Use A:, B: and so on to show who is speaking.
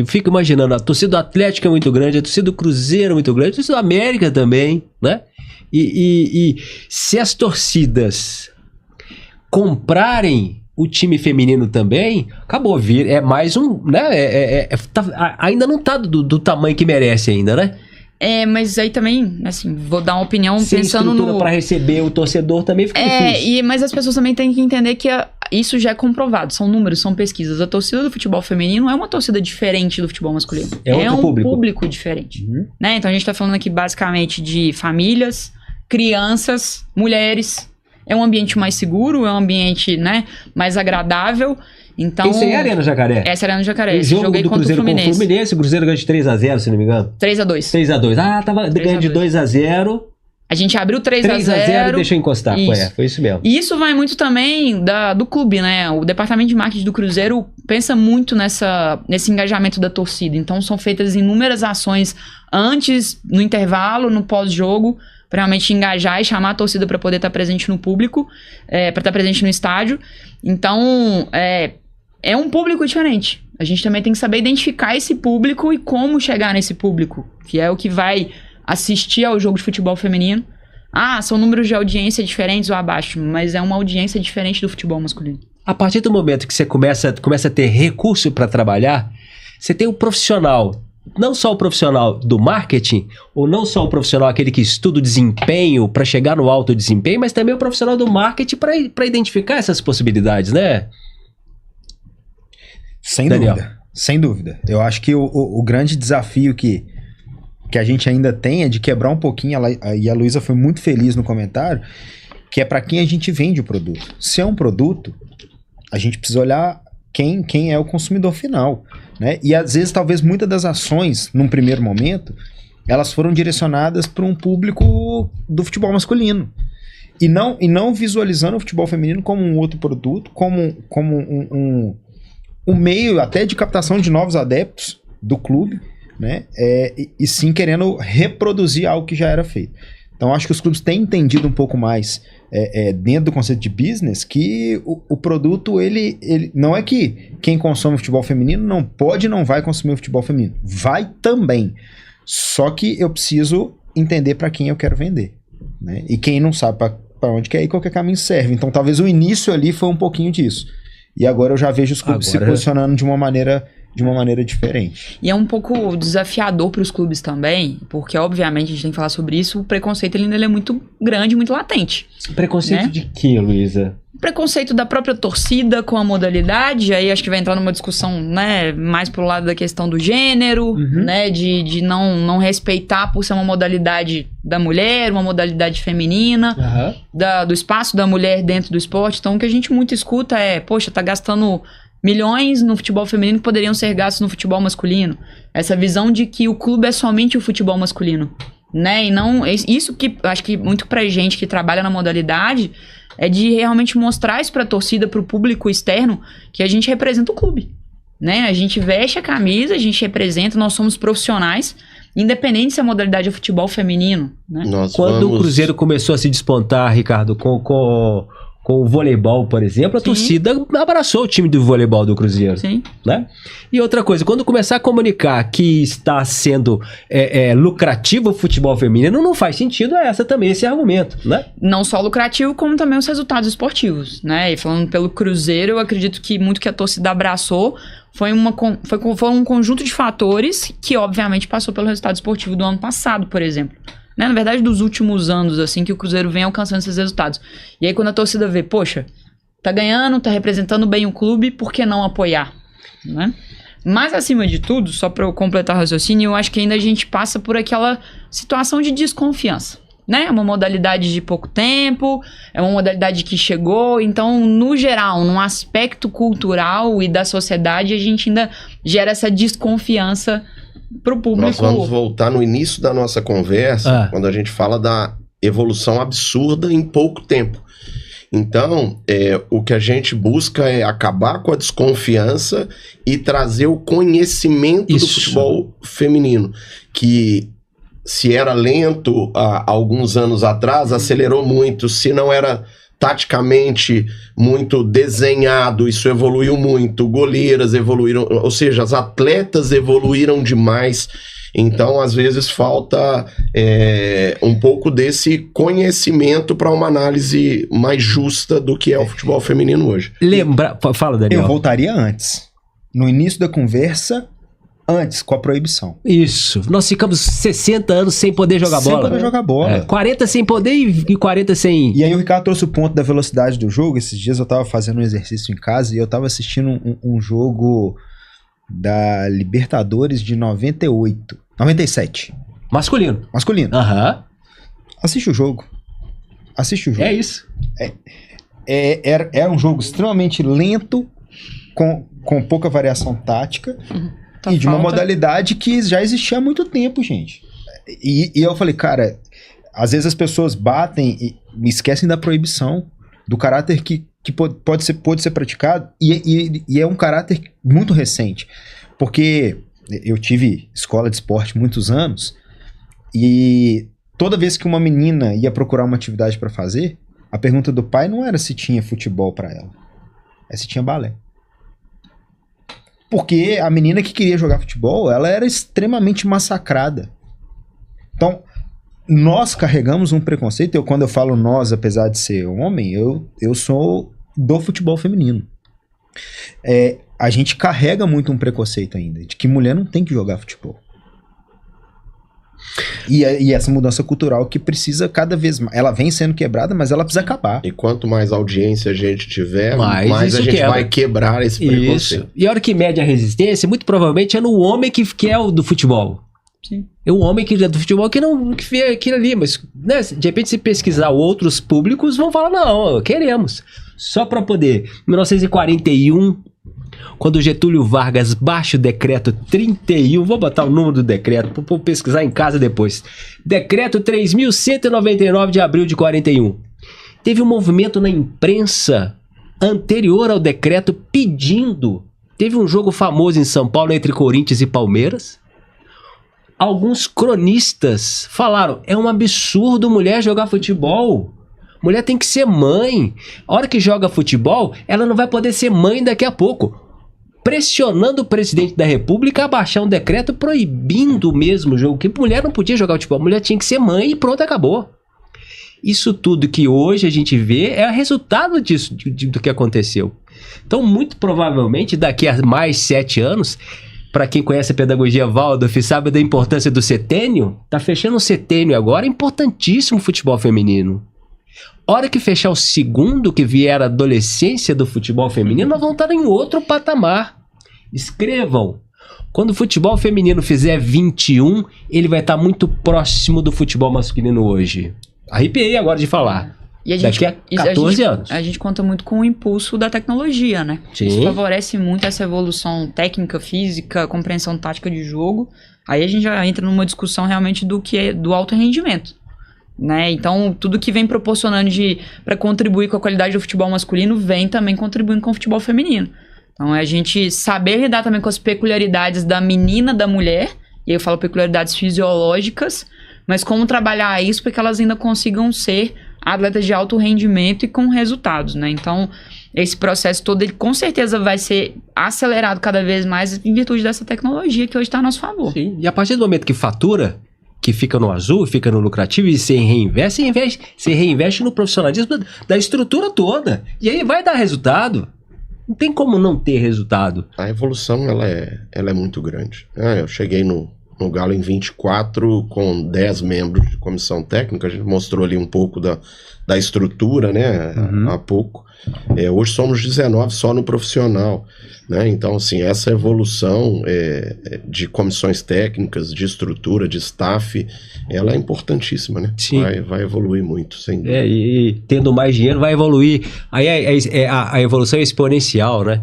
A: Eu fico imaginando, a torcida do Atlético é muito grande, a torcida do Cruzeiro é muito grande, a torcida do América também, né? E se as torcidas comprarem o time feminino também, acabou, é mais um, né? Ainda não tá do tamanho que merece ainda, né?
B: Mas aí também, assim, vou dar uma opinião
A: sem
B: pensando
A: estrutura para receber o torcedor também fica difícil.
B: Mas as pessoas também têm que entender que isso já é comprovado, são números, são pesquisas. A torcida do futebol feminino é uma torcida diferente do futebol masculino.
A: É um
B: público diferente. Né? Então a gente tá falando aqui basicamente de famílias, crianças, mulheres. É um ambiente mais seguro, é um ambiente, né, mais agradável. Então,
A: essa é a Arena Jacaré?
B: Essa é a Arena Jacaré.
A: O jogo
B: joguei
A: do
B: contra
A: Cruzeiro
B: o Fluminense.
A: Com o Fluminense, o Cruzeiro ganhou de 3-0, se não me engano.
B: 3-2.
A: 3-2. Ah, tava ganhando de 2-0.
B: A gente abriu 3-0
A: e deixou encostar. Foi isso mesmo.
B: E isso vai muito também do clube, né? O departamento de marketing do Cruzeiro pensa muito nesse engajamento da torcida. Então são feitas inúmeras ações antes, no intervalo, no pós-jogo, para realmente engajar e chamar a torcida para poder estar presente no público, para estar presente no estádio. Então, é um público diferente. A gente também tem que saber identificar esse público e como chegar nesse público, que é o que vai assistir ao jogo de futebol feminino. São números de audiência diferentes ou abaixo, mas é uma audiência diferente do futebol masculino. A
A: partir do momento que você começa a ter recurso para trabalhar, você tem um profissional, não só o profissional do marketing, ou não só o profissional aquele que estuda o desempenho para chegar no alto desempenho, mas também o profissional do marketing para identificar essas possibilidades, né?
C: Sem dúvida. Eu acho que o grande desafio que a gente ainda tem é de quebrar um pouquinho, e a Luísa foi muito feliz no comentário, que é para quem a gente vende o produto. Se é um produto, a gente precisa olhar quem é o consumidor final, né? E às vezes, talvez muitas das ações, num primeiro momento, elas foram direcionadas para um público do futebol masculino. E não visualizando o futebol feminino como um outro produto, como um meio até de captação de novos adeptos do clube, né? E sim querendo reproduzir algo que já era feito. Então acho que os clubes têm entendido um pouco mais dentro do conceito de business que o produto, ele não é que quem consome futebol feminino não vai consumir o futebol feminino. Vai também. Só que eu preciso entender para quem eu quero vender, né? E quem não sabe para onde quer ir, qualquer caminho serve. Então talvez o início ali foi um pouquinho disso. E agora eu já vejo os clubes se posicionando de uma maneira diferente.
B: E é um pouco desafiador para os clubes também, porque obviamente a gente tem que falar sobre isso, o preconceito ele é muito grande, muito latente.
A: Preconceito, né? De quê, Luísa?
B: Preconceito da própria torcida com a modalidade, aí acho que vai entrar numa discussão, né, mais pro lado da questão do gênero, né, de não respeitar por ser uma modalidade da mulher, uma modalidade feminina, do espaço da mulher dentro do esporte. Então o que a gente muito escuta é, poxa, tá gastando milhões no futebol feminino que poderiam ser gastos no futebol masculino. Essa visão de que o clube é somente o futebol masculino, né? E não... Isso que acho que muito pra gente que trabalha na modalidade é de realmente mostrar isso pra torcida, pro público externo, que a gente representa o clube, né? A gente veste a camisa, a gente representa, nós somos profissionais, independente se a modalidade é futebol feminino, né?
A: Quando o Cruzeiro começou a se despontar, Ricardo, com o voleibol, por exemplo, a torcida abraçou o time do voleibol do Cruzeiro.
B: Sim.
A: Né? E outra coisa, quando começar a comunicar que está sendo lucrativo o futebol feminino, não faz sentido esse argumento, né?
B: Não só lucrativo, como também os resultados esportivos, né? E falando pelo Cruzeiro, eu acredito que muito que a torcida abraçou foi um conjunto de fatores que, obviamente, passou pelo resultado esportivo do ano passado, por exemplo. Né? Na verdade, dos últimos anos, assim, que o Cruzeiro vem alcançando esses resultados. E aí, quando a torcida vê, poxa, tá ganhando, tá representando bem o clube, por que não apoiar? Né? Mas, acima de tudo, só para eu completar o raciocínio, eu acho que ainda a gente passa por aquela situação de desconfiança. Né? É uma modalidade de pouco tempo, é uma modalidade que chegou, então, no geral, num aspecto cultural e da sociedade, a gente ainda gera essa desconfiança pro público.
D: Nós vamos voltar no início da nossa conversa, quando a gente fala da evolução absurda em pouco tempo. Então, o que a gente busca é acabar com a desconfiança e trazer o conhecimento do futebol feminino, que se era lento há alguns anos atrás, acelerou muito. Se não era taticamente muito desenhado, isso evoluiu muito, goleiras evoluíram, ou seja, as atletas evoluíram demais. Então, às vezes, falta um pouco desse conhecimento para uma análise mais justa do que é o futebol feminino hoje.
A: Fala, Daniel.
C: Eu voltaria antes. No início da conversa, antes, com a proibição.
A: Isso. Nós ficamos 60 anos sem poder jogar bola.
C: Sem poder jogar bola.
A: 40 sem poder e 40 sem...
C: E aí o Ricardo trouxe o ponto da velocidade do jogo. Esses dias eu tava fazendo um exercício em casa e eu tava assistindo um jogo da Libertadores de 97.
A: Masculino.
C: Aham. Assiste o jogo.
A: É isso.
C: É um jogo extremamente lento, com pouca variação tática, e de uma modalidade que já existia há muito tempo, gente. E eu falei, cara, às vezes as pessoas batem e esquecem da proibição, do caráter que pode ser praticado, e é um caráter muito recente. Porque eu tive escola de esporte muitos anos, e toda vez que uma menina ia procurar uma atividade para fazer, a pergunta do pai não era se tinha futebol para ela, é se tinha balé. Porque a menina que queria jogar futebol, ela era extremamente massacrada. Então, nós carregamos um preconceito. Quando eu falo nós, apesar de ser homem, eu sou do futebol feminino. A gente carrega muito um preconceito ainda, de que mulher não tem que jogar futebol. E essa mudança cultural que precisa cada vez mais, ela vem sendo quebrada, mas ela precisa acabar.
D: E quanto mais audiência a gente tiver, mais a gente vai quebrar esse preconceito.
A: E a hora que mede a resistência, muito provavelmente é no homem que é o do futebol.
B: Sim.
A: É o homem que é do futebol que vê aquilo ali, mas né, de repente se pesquisar outros públicos vão falar, não, queremos. Só para poder, 1941, quando Getúlio Vargas baixa o decreto 31, vou botar o número do decreto, vou pesquisar em casa depois. Decreto 3.199 de abril de 41. Teve um movimento na imprensa anterior ao decreto pedindo. Teve um jogo famoso em São Paulo entre Corinthians e Palmeiras. Alguns cronistas falaram, é um absurdo mulher jogar futebol. Mulher tem que ser mãe. A hora que joga futebol, ela não vai poder ser mãe daqui a pouco. Pressionando o presidente da República a baixar um decreto proibindo o mesmo jogo. Que mulher não podia jogar futebol. Mulher tinha que ser mãe e pronto, acabou. Isso tudo que hoje a gente vê é resultado disso, do que aconteceu. Então, muito provavelmente, daqui a mais 7 anos... Para quem conhece a pedagogia Waldorf, sabe da importância do setênio? Tá fechando o setênio agora, é importantíssimo o futebol feminino. Hora que fechar o segundo, que vier a adolescência do futebol feminino, nós vamos estar em outro patamar. Escrevam. Quando o futebol feminino fizer 21, ele vai estar muito próximo do futebol masculino hoje. Arrepiei agora de falar.
B: E
A: daqui a 14 anos.
B: A gente conta muito com o impulso da tecnologia, né?
A: Sim.
B: Isso favorece muito essa evolução técnica, física, compreensão tática de jogo. Aí a gente já entra numa discussão realmente do que é do alto rendimento, né? Então, tudo que vem proporcionando para contribuir com a qualidade do futebol masculino vem também contribuindo com o futebol feminino. Então, é a gente saber lidar também com as peculiaridades da menina, da mulher, e aí eu falo peculiaridades fisiológicas, mas como trabalhar isso para que elas ainda consigam ser atletas de alto rendimento e com resultados, né? Então, esse processo todo, ele com certeza vai ser acelerado cada vez mais em virtude dessa tecnologia que hoje está a nosso favor.
A: Sim. E a partir do momento que fatura, que fica no azul, fica no lucrativo e se reinveste no profissionalismo da estrutura toda. E aí vai dar resultado. Não tem como não ter resultado.
D: A evolução, ela é muito grande. Eu cheguei no Galo em 24 com 10 membros de comissão técnica. A gente mostrou ali um pouco da estrutura, né? Há pouco. Hoje somos 19 só no profissional, né? Então, assim, essa evolução de comissões técnicas, de estrutura, de staff, ela é importantíssima, né?
A: Sim.
D: Vai evoluir muito, sem dúvida.
A: E tendo mais dinheiro vai evoluir. Aí a evolução é exponencial, né?